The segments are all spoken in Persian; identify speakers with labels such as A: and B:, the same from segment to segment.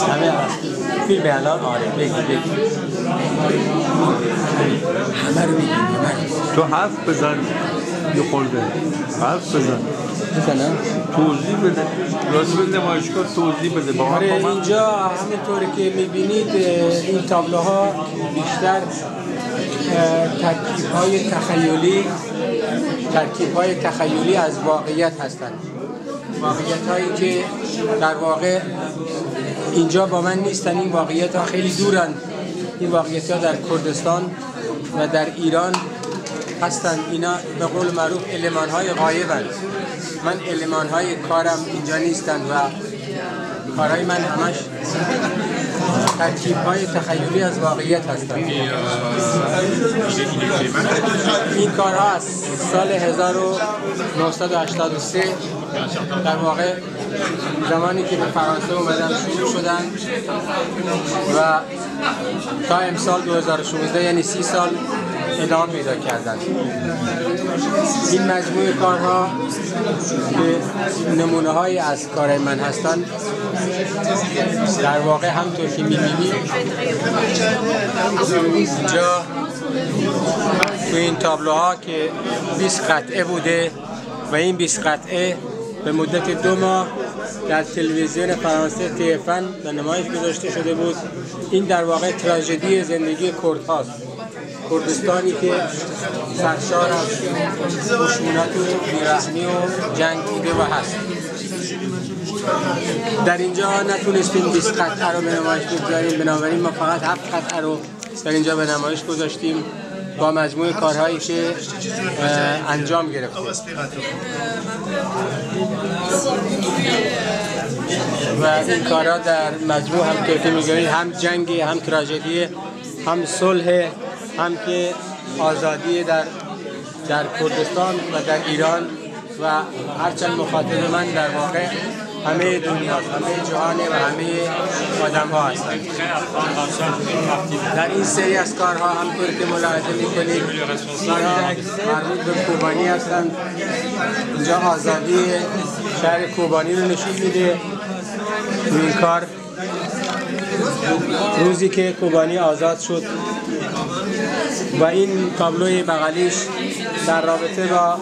A: همه فیلم الان آره بگی همه رو میگیم.
B: تو حرف بزن یه خورده حرف بزن
A: بزنم
B: توضیح بده راجع به نمایشگاه توضیح بده با
A: آره اینجا همینطوری که میبینید این تابلوها بیشتر ترکیب‌های تخیلی از واقعیت هستند. واقعیت‌هایی که در واقع اینجا با من نیستن. این واقعیت‌ها خیلی دورن. این واقعیت‌ها در کردستان و در ایران هستند. اینا به قول معروف المان‌های غایبند. من المان‌های کارم اینجا نیستند و کارهای من همش ترکیب‌های تخیلی از واقعیت هستند. این کارها از سال 1983 در واقع زمانی که به فرانسه اومدن شروع شدن و تا امسال 2016 یعنی 30 سال ادامه پیدا کردن. این مجموعه کارها که نمونه های از کار من هستند در واقع همطور که می‌بینید اینجا تو این تابلوها که 20 قطعه بوده و این 20 قطعه به مدت 2 ماه در تلویزیون فرانسه TF1 به نمایش گذاشته شده بود. این در واقع تراژدی زندگی کرد هاست. کردستانی که سرشار از خشونت و بیرحمی و جنگ بوده و هست. در اینجا نتونستیم 20 قطعه رو به نمایش بگذاریم، بنابراین ما فقط 7 قطعه رو در اینجا به نمایش گذاشتیم با مجموعه کارهایی که انجام گرفته. و این کارها در مجموع همطور که می‌بینید هم جنگی، هم تراژدی، هم صلح، هم که آزادی در کردستان و در ایران و هرچند مخاطب من در واقع همه دنیاست، همه جهانه و همه آدم ها هستند. در این سری از کارها همطور که ملاحظه میکنید کارها مربوط به کوبانی هستند. اینجا آزادی شهر کوبانی رو نشون میده. این کار روزی که کوبانی آزاد شد و این تابلوی بغلیش در رابطه با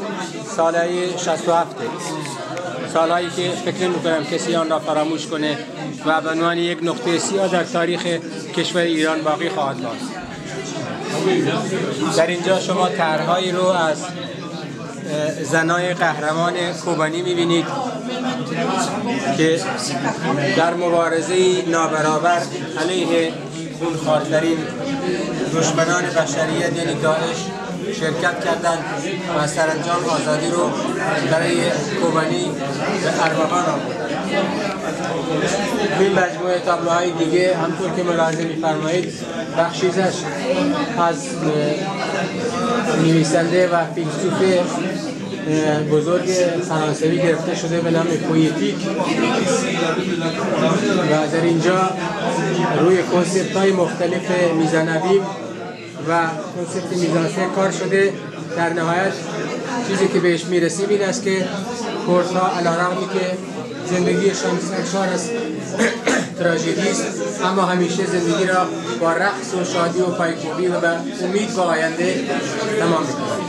A: سالهای 67 سالهایی که فکر می‌کنم کسی آن را فراموش کنه و به عنوان یک نقطه سیاه در تاریخ کشور ایران باقی خواهد ماند. در اینجا شما طرح‌هایی رو از زنای قهرمان کوبانی می‌بینید که در مبارزه نابرابر علیه خونخوارترین دشمنان بشریت یعنی داعش شرکت کردند و سرانجام آزادی رو برای کوبانی به ارمغان آوردند. این مجموعه تابلوهای دیگه همطور که ملاحظه می‌فرمایید بخشیزش از نویسنده و فیلسوف بزرگ فرانسوی گرفته شده به نام پویتیک و در اینجا روی کنسپت‌های مختلف میزانوی و کنسپت میزانسه کار شده. در نهایت چیزی که بهش میرسیم این است که کردها علیرغمی که زندگیشان سرشار از تراژدی است اما همیشه زندگی را با رقص و شادی و پایکوبی و با امید به آینده تمام می‌کنند.